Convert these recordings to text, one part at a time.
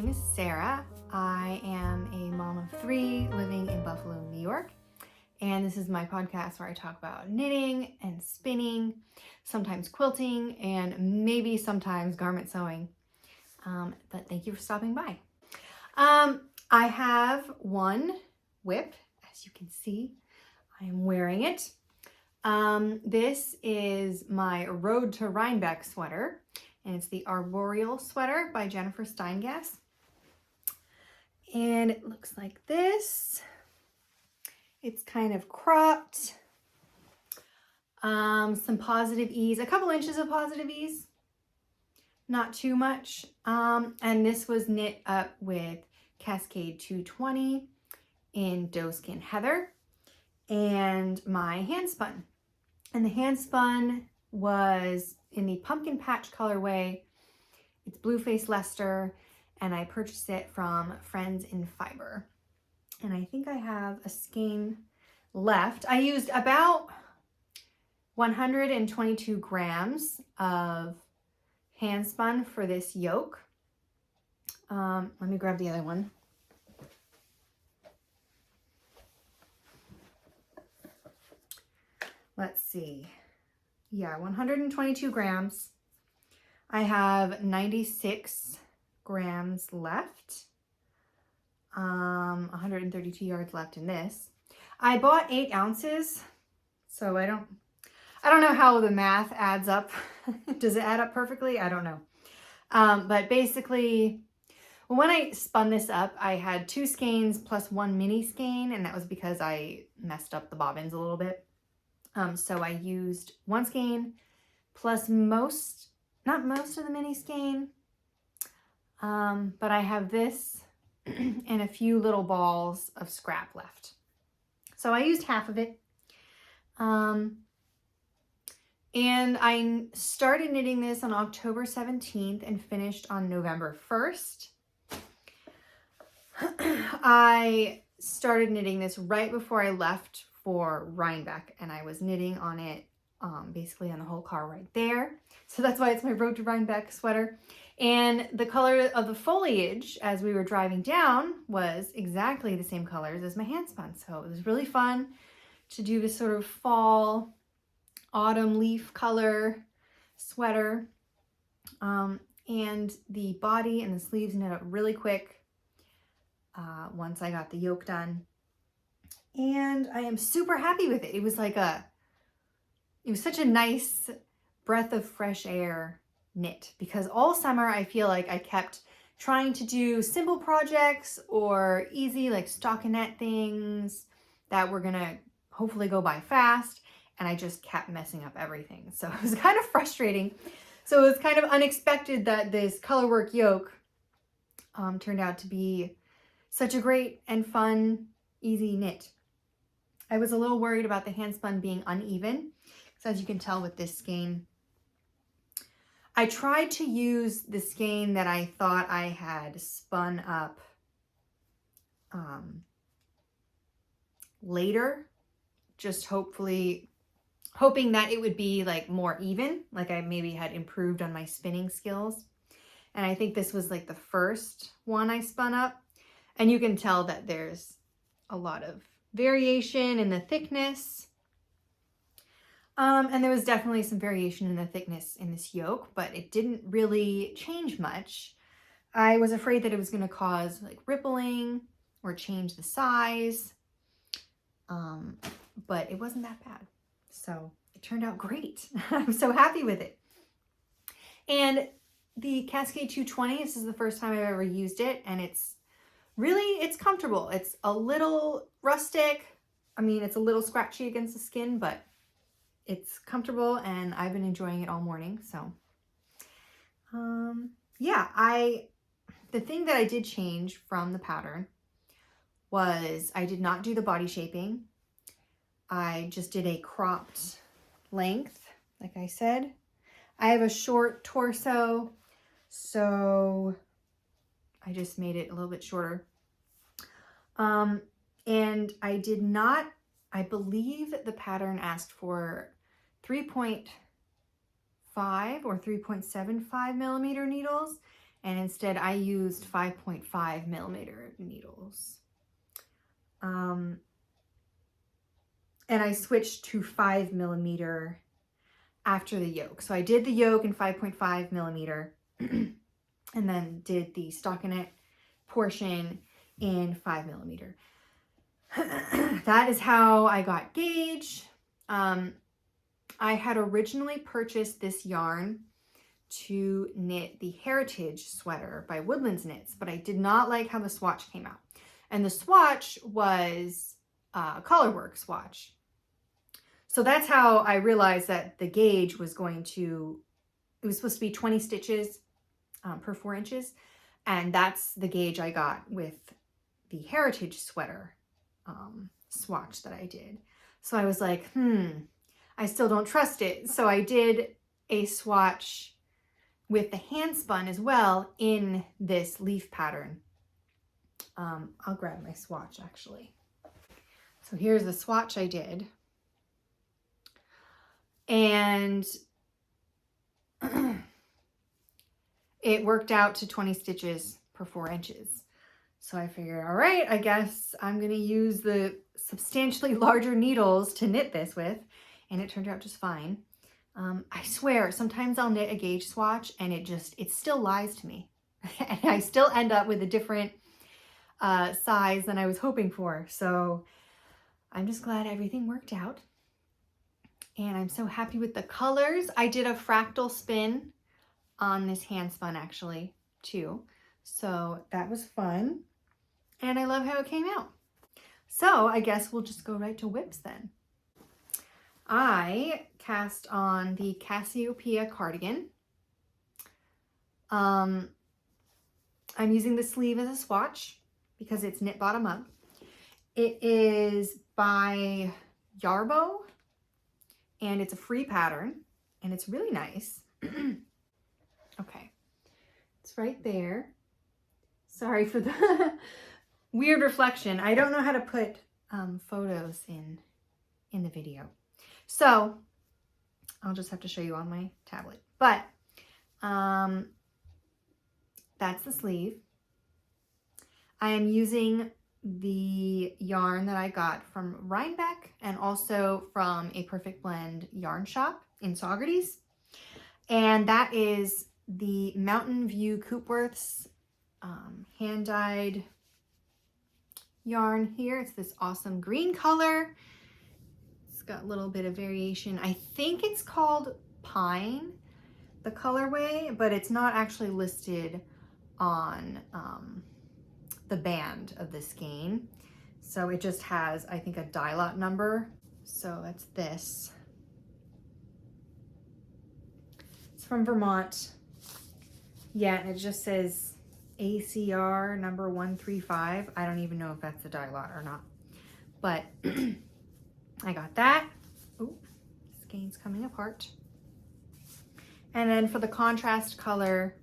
name is Sarah. I am a mom of 3 living in Buffalo, New York. And this is my podcast where I talk about knitting and spinning, sometimes quilting, and maybe sometimes garment sewing. But thank you for stopping by. I have one WIP, as you can see. I am wearing it. This is my Road to Rhinebeck sweater, and it's the Arboreal sweater by Jennifer Steingass. And it looks like this. It's kind of cropped. Some positive ease, a couple inches of positive ease, not too much. And this was knit up with Cascade 220 in Doeskin Heather and my hand spun. And the hand spun was in the Pumpkin Patch colorway. It's Blueface Leicester, and I purchased it from Friends in Fiber. And I think I have a skein left. I used about 122 grams of hand spun for this yoke. Let me grab the other one. Let's see. Yeah, 122 grams. I have 96 grams left. 132 yards left in this. I bought 8 ounces, so I don't know how the math adds up. Does it add up perfectly? I don't know. But basically, when I spun this up, I had 2 skeins plus 1 mini skein, and that was because I messed up the bobbins a little bit. So I used 1 skein plus not most of the mini skein, but I have this and a few little balls of scrap left. So I used half of it. And I started knitting this on October 17th and finished on November 1st. I started knitting this right before I left for Rhinebeck, and I was knitting on it basically on the whole car right there. So that's why it's my Road to Rhinebeck sweater. And the color of the foliage as we were driving down was exactly the same colors as my hand spun. So it was really fun to do this sort of fall, autumn leaf color sweater. And the body and the sleeves knit up really quick once I got the yoke done. And I am super happy with it. It was such a nice breath of fresh air knit, because all summer I feel like I kept trying to do simple projects or easy like stockinette things that were gonna hopefully go by fast, and I just kept messing up everything. So it was kind of frustrating. So it was kind of unexpected that this colorwork yoke turned out to be such a great and fun, easy knit. I was a little worried about the hand spun being uneven, because as you can tell with this skein, I tried to use the skein that I thought I had spun up later, just hoping that it would be like more even, like I maybe had improved on my spinning skills. And I think this was like the first one I spun up, and you can tell that there's a lot of variation in the thickness. And there was definitely some variation in the thickness in this yoke, but it didn't really change much. I was afraid that it was going to cause like rippling or change the size, but it wasn't that bad. So it turned out great. I'm so happy with it. And the Cascade 220, this is the first time I've ever used it, and it's comfortable. It's a little rustic. I mean, it's a little scratchy against the skin, but it's comfortable, and I've been enjoying it all morning. So, yeah, the thing that I did change from the pattern was I did not do the body shaping. I just did a cropped length, like I said. I have a short torso, so I just made it a little bit shorter. And I did not, I believe the pattern asked for 3.5 or 3.75 millimeter needles, and instead I used 5.5 millimeter needles. And I switched to 5 millimeter after the yoke. So I did the yoke in 5.5 millimeter and then did the stockinette portion in 5 millimeter. That is how I got gauge. I had originally purchased this yarn to knit the Heritage sweater by Woodlands Knits, but I did not like how the swatch came out. And the swatch was a colorwork swatch. So that's how I realized that the gauge was it was supposed to be 20 stitches per 4 inches. And that's the gauge I got with the Heritage sweater swatch that I did. So I was like, I still don't trust it. So I did a swatch with the hand spun as well in this leaf pattern. I'll grab my swatch actually. So here's the swatch I did. And it worked out to 20 stitches per 4 inches. So I figured, all right, I guess I'm going to use the substantially larger needles to knit this with. And it turned out just fine. I swear, sometimes I'll knit a gauge swatch and it still lies to me. And I still end up with a different size than I was hoping for. So I'm just glad everything worked out. And I'm so happy with the colors. I did a fractal spin on this hand spun actually too. So that was fun. And I love how it came out. So I guess we'll just go right to whips then. I cast on the Cassiopeia cardigan. I'm using the sleeve as a swatch because it's knit bottom up. It is by Yarbo and it's a free pattern and it's really nice. Okay, it's right there. Sorry for the weird reflection. I don't know how to put photos in the video. So I'll just have to show you on my tablet. But that's the sleeve. I am using the yarn that I got from Rhinebeck and also from a Perfect Blend yarn shop in Saugerties. And that is the Mountain View Coopworth's hand-dyed yarn here. It's this awesome green color. It's got a little bit of variation. I think it's called Pine, the colorway, but it's not actually listed on the band of the skein. So it just has, I think, a dye lot number. So that's this. It's from Vermont. Yeah, and it just says ACR number 135. I don't even know if that's a dye lot or not. But I got that. Oh, skein's coming apart. And then for the contrast color,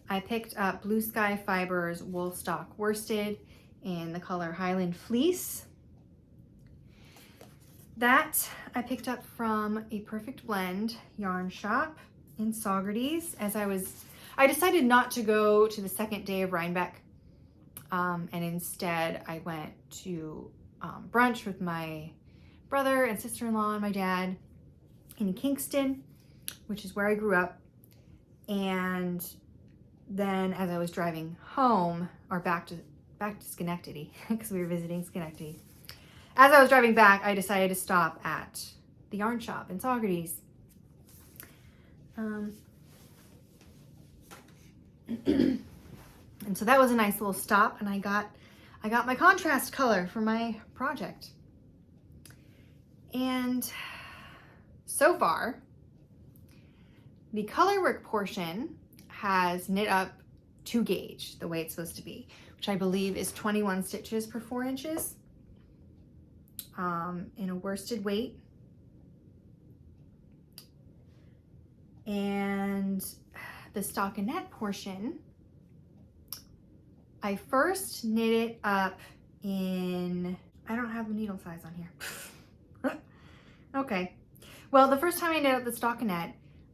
I picked up Blue Sky Fibers Woolstock Worsted in the color Highland Fleece. That I picked up from a Perfect Blend yarn shop in Saugerties. I decided not to go to the second day of Rhinebeck, and instead I went to brunch with my brother and sister-in-law and my dad in Kingston, which is where I grew up. And then as I was driving home, or back to Schenectady, because we were visiting Schenectady, as I was driving back, I decided to stop at the yarn shop in Saugerties. And so that was a nice little stop, and I got my contrast color for my project. And so far, the colorwork portion has knit up to gauge, the way it's supposed to be, which I believe is 21 stitches per 4 inches in a worsted weight. And the stockinette portion, I first knit it up in, I don't have the needle size on here. Okay. Well, the first time I knit up the stockinette,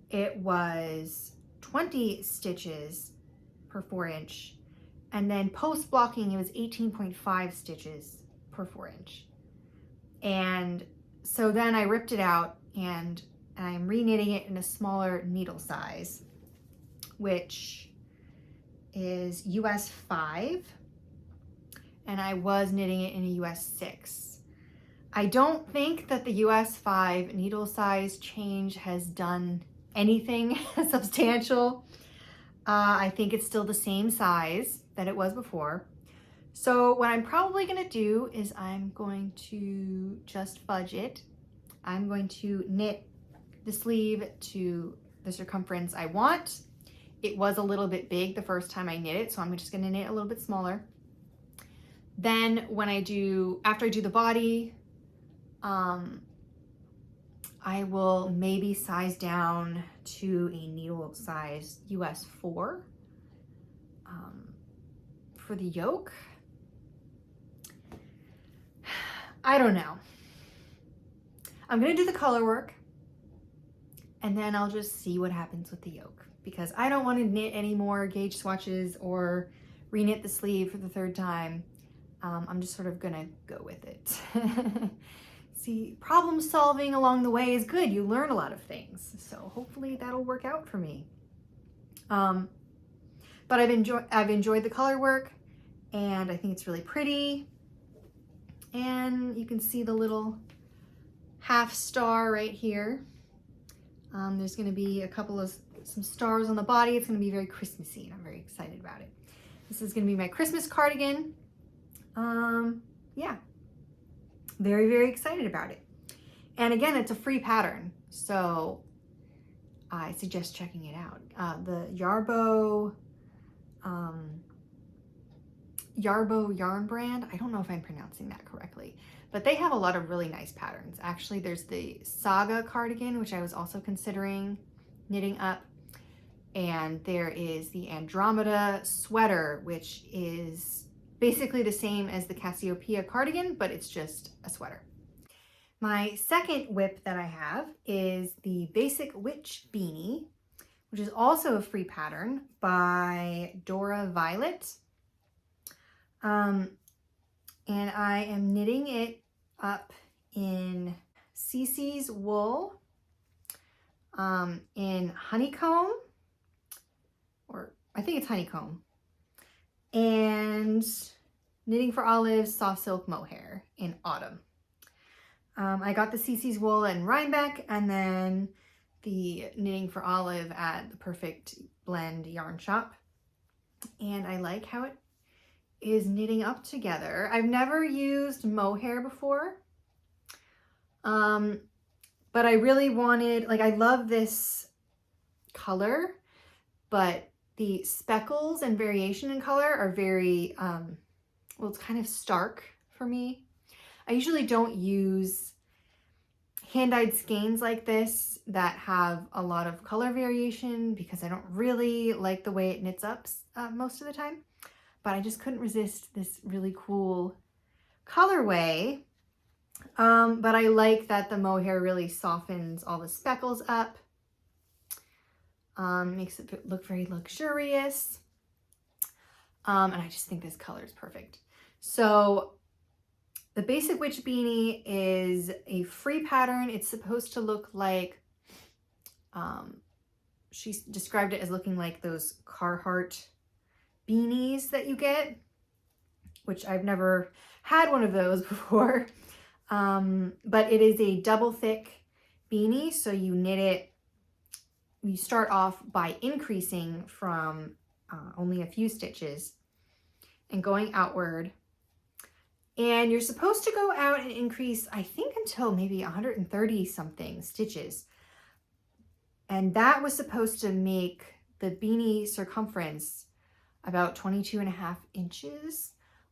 it was 20 stitches per 4" and then post blocking it was 18.5 stitches per 4". And so then I ripped it out and I'm re-knitting it in a smaller needle size, which is US 5, and I was knitting it in a US 6. I don't think that the US 5 needle size change has done anything substantial. I think it's still the same size that it was before. So what I'm probably going to do is I'm going to just fudge it. I'm going to knit the sleeve to the circumference I want. It was a little bit big the first time I knit it, so I'm just going to knit a little bit smaller. Then after I do the body, I will maybe size down to a needle size US 4 for the yoke. I don't know. I'm gonna do the color work and then I'll just see what happens with the yoke, because I don't want to knit any more gauge swatches or re-knit the sleeve for the 3rd time. I'm just sort of gonna go with it. See, problem solving along the way is good. You learn a lot of things. So hopefully that'll work out for me. But I've enjoyed the color work, and I think it's really pretty. And you can see the little half star right here. There's going to be some stars on the body. It's going to be very Christmassy, and I'm very excited about it. This is going to be my Christmas cardigan. Yeah, very, very excited about it. And again, it's a free pattern, so I suggest checking it out. The Yarbo yarn brand, I don't know if I'm pronouncing that correctly, but they have a lot of really nice patterns. Actually, there's the Saga cardigan, which I was also considering knitting up. And there is the Andromeda sweater, which is basically the same as the Cassiopeia cardigan, but it's just a sweater. My second whip that I have is the Basic Witch Beanie, which is also a free pattern by Dora Violet. And I am knitting it up in Cece's wool, in honeycomb, or I think it's honeycomb, and Knitting for Olive's soft silk mohair in autumn. I got the Cece's wool in Rhinebeck, and then the Knitting for Olive at the Perfect Blend yarn shop. And I like how it is knitting up together. I've never used mohair before, but I really wanted, I love this color, but the speckles and variation in color are very, well, it's kind of stark for me. I usually don't use hand-dyed skeins like this that have a lot of color variation because I don't really like the way it knits up most of the time. But I just couldn't resist this really cool colorway. But I like that the mohair really softens all the speckles up. Makes it look very luxurious. And I just think this color is perfect. So the Basic Witch Beanie is a free pattern. It's supposed to look like, she described it as looking like those Carhartt beanies that you get, which I've never had one of those before. But it is a double thick beanie. So you knit it, you start off by increasing from only a few stitches and going outward. And you're supposed to go out and increase, I think, until maybe 130 something stitches. And that was supposed to make the beanie circumference about 22.5 inches.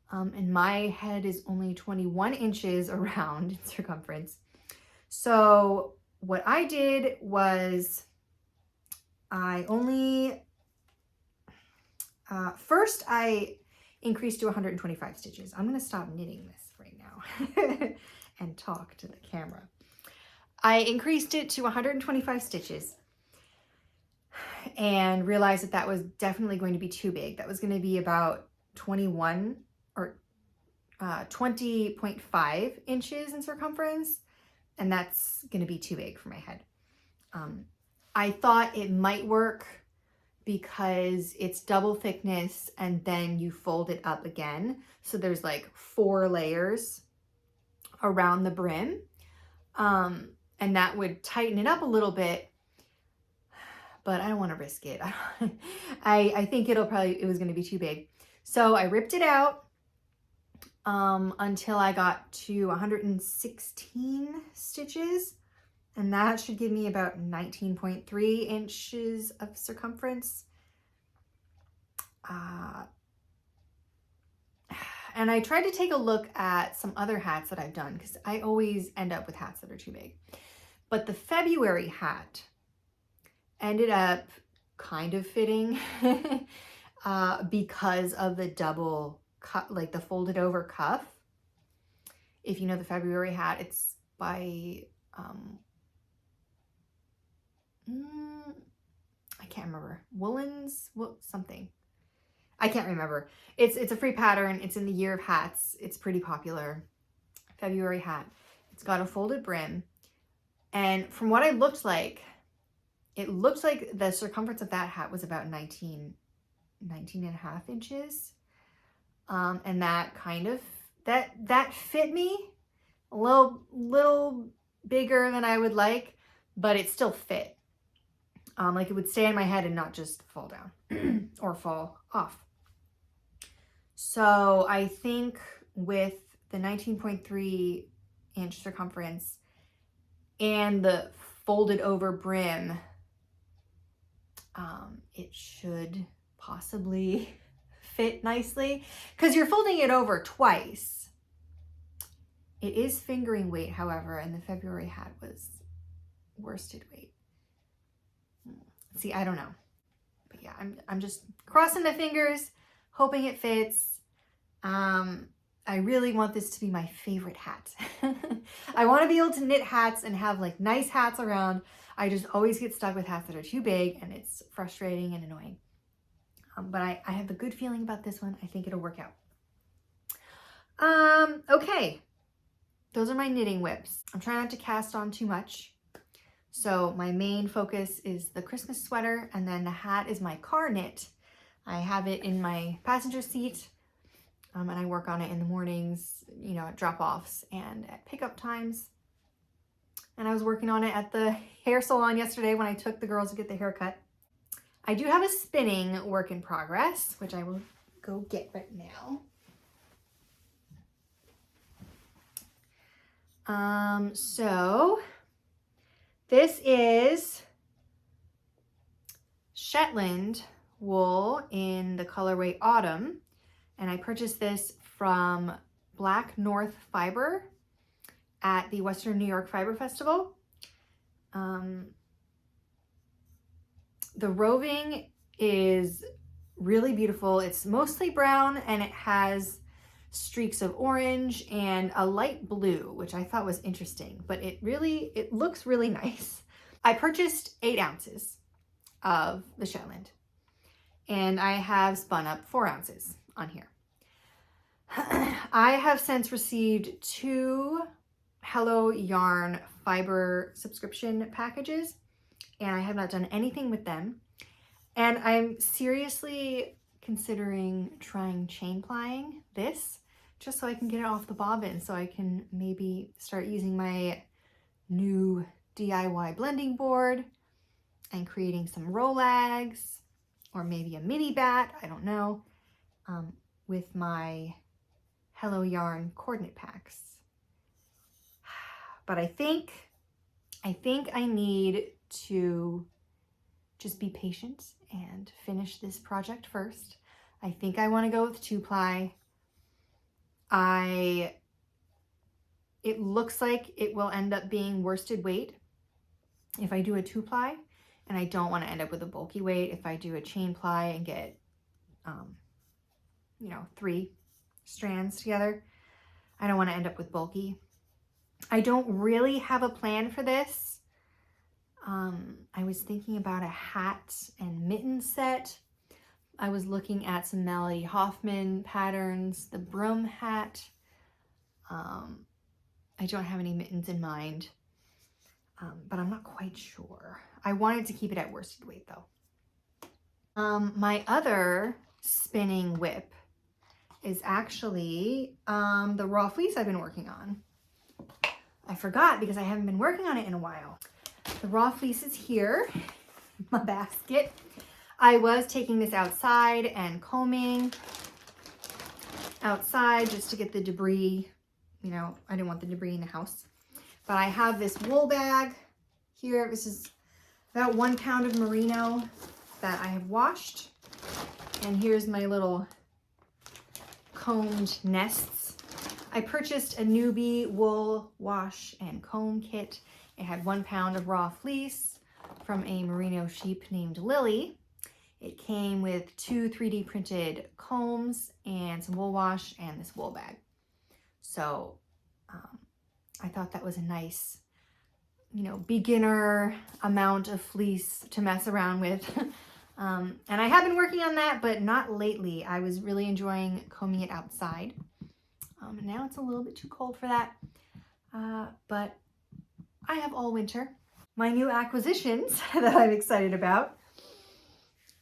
And my head is only 21 inches around in circumference. So what I did was I only, first I increased to 125 stitches. I'm going to stop knitting this right now and talk to the camera. I increased it to 125 stitches. and realized that that was definitely going to be too big. That was going to be about 21 or 20.5 inches in circumference, and that's going to be too big for my head. I thought it might work because it's double thickness and then you fold it up again. So there's like 4 layers around the brim. And that would tighten it up a little bit, but I don't want to risk it. I think it was going to be too big. So I ripped it out until I got to 116 stitches. And that should give me about 19.3 inches of circumference. And I tried to take a look at some other hats that I've done because I always end up with hats that are too big. But the February hat ended up kind of fitting because of the double cut, like the folded over cuff. If you know the February hat, it's by I can't remember. Woolens, something. I can't remember. It's a free pattern. It's in the year of hats. It's pretty popular. February hat. It's got a folded brim. And from what it looked like the circumference of that hat was about 19 and a half inches. And that kind of, that fit me a little bigger than I would like, but it still fit. Like it would stay on my head and not just fall down or fall off. So I think with the 19.3 inch circumference and the folded over brim, it should possibly fit nicely because you're folding it over twice. It is fingering weight, however, and the February hat was worsted weight. See, I don't know. But yeah, I'm just crossing my fingers, hoping it fits. I really want this to be my favorite hat. I want to be able to knit hats and have like nice hats around. I just always get stuck with hats that are too big and it's frustrating and annoying. But I have a good feeling about this one. I think it'll work out. Okay. Those are my knitting whips. I'm trying not to cast on too much. So my main focus is the Christmas sweater, and then the hat is my car knit. I have it in my passenger seat, and I work on it in the mornings, you know, at drop-offs and at pickup times. And I was working on it at the hair salon yesterday when I took the girls to get their hair cut. I do have a spinning work in progress, which I will go get right now. So this is Shetland wool in the colorway Autumn, and I purchased this from Black North Fiber at the Western New York Fiber Festival. The roving is really beautiful. It's mostly brown and it has streaks of orange and a light blue, which I thought was interesting, but it looks really nice. I purchased 8 ounces of the Shetland, and I have spun up 4 ounces on here. I have since received 2 Hello Yarn fiber subscription packages, and I have not done anything with them. And I'm seriously considering trying chain plying this just so I can get it off the bobbin, so I can maybe start using my new DIY blending board and creating some Rolags or maybe a mini bat, I don't know, with my Hello Yarn coordinate packs. But I think I need to just be patient and finish this project first. I think I want to go with 2-ply. It looks like it will end up being worsted weight if I do a 2-ply, and I don't want to end up with a bulky weight if I do a chain ply and get, 3 strands together. I don't want to end up with bulky. I don't really have a plan for this. I was thinking about a hat and mitten set. I was looking at some Melody Hoffman patterns, the broom hat. I don't have any mittens in mind, but I'm not quite sure. I wanted to keep it at worsted weight though. My other spinning whip is actually the raw fleece I've been working on. I forgot because I haven't been working on it in a while. The raw fleece is here, my basket. I was taking this outside and combing outside just to get the debris. You know, I didn't want the debris in the house. But I have this wool bag here. This is about 1 pound of merino that I have washed. And here's my little combed nests. I purchased a newbie wool wash and comb kit. It had 1 pound of raw fleece from a merino sheep named Lily. It came with 2 3D printed combs and some wool wash and this wool bag. So I thought that was a nice, you know, beginner amount of fleece to mess around with. And I have been working on that, but not lately. I was really enjoying combing it outside. Now it's a little bit too cold for that, but I have all winter. My new acquisitions that I'm excited about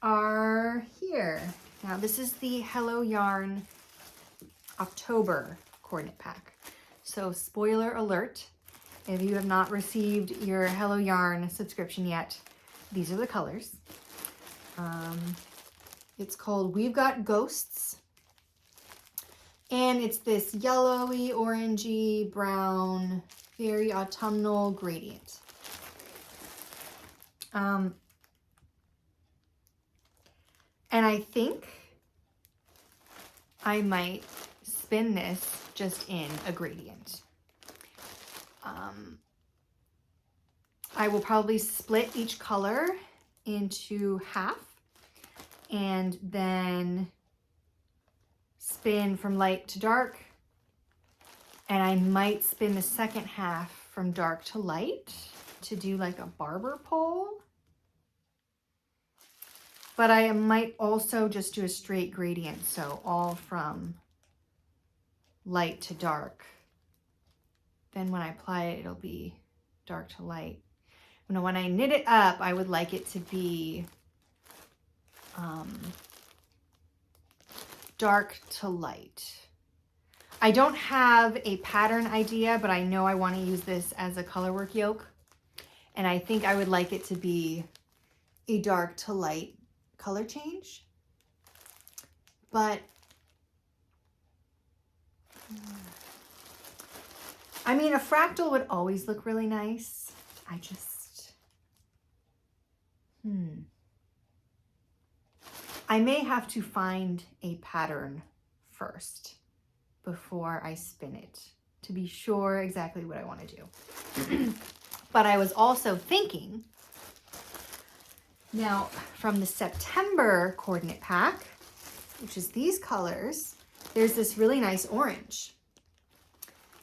are here. Now this is the Hello Yarn October coordinate pack. So spoiler alert, if you have not received your Hello Yarn subscription yet, these are the colors. It's called We've Got Ghosts. And it's this yellowy, orangey, brown, very autumnal gradient. And I think I might spin this just in a gradient. I will probably split each color into half and then spin from light to dark, and I might spin the second half from dark to light to do like a barber pole. But I might also just do a straight gradient, so all from light to dark. Then when I apply it, it'll be dark to light. You know, when I knit it up, I would like it to be dark to light. I don't have a pattern idea, but I know I want to use this as a colorwork yoke. And I think I would like it to be a dark to light color change. But I mean, a fractal would always look really nice. I just, I may have to find a pattern first before I spin it to be sure exactly what I want to do. But I was also thinking, now from the September coordinate pack, which is these colors, there's this really nice orange.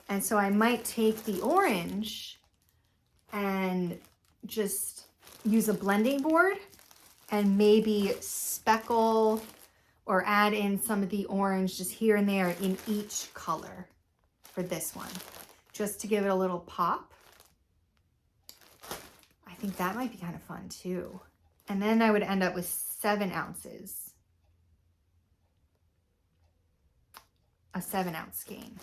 And so I might take the orange and just use a blending board and maybe speckle or add in some of the orange just here and there in each color for this one, just to give it a little pop. I think that might be kind of fun too. And then I would end up with 7 ounces. A 7-ounce skein.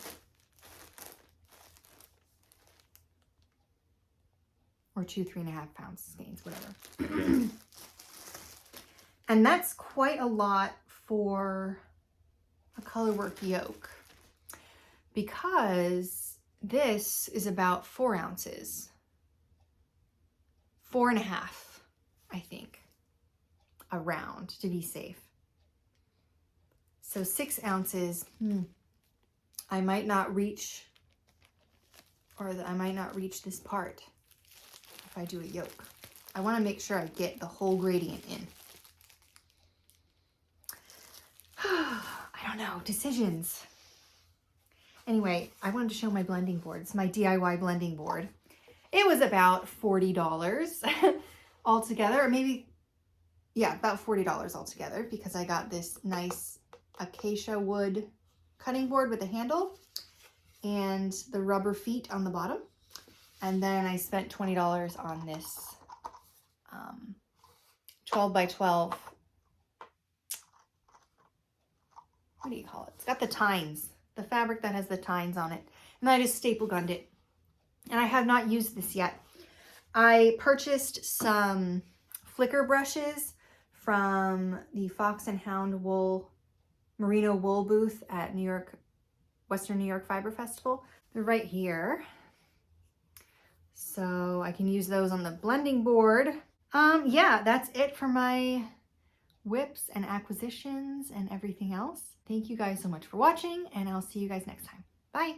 Or 2 3.5-pound skeins, whatever. And that's quite a lot for a colorwork yoke, because this is about 4 ounces. 4.5, I think, around to be safe. So 6 ounces, I might not reach, or I might not reach this part if I do a yoke. I want to make sure I get the whole gradient in. I don't know, decisions. Anyway, I wanted to show my blending board. It's my DIY blending board. It was about $40 altogether, or maybe, yeah, about $40 altogether, because I got this nice acacia wood cutting board with a handle and the rubber feet on the bottom. And then I spent $20 on this 12 by 12. What do you call it? It's got the tines, the fabric that has the tines on it. And I just staple gunned it. And I have not used this yet. I purchased some flicker brushes from the Fox and Hound wool, merino wool booth at Western New York Fiber Festival. They're right here. So I can use those on the blending board. Yeah, that's it for my whips and acquisitions and everything else. Thank you guys so much for watching, and I'll see you guys next time. Bye.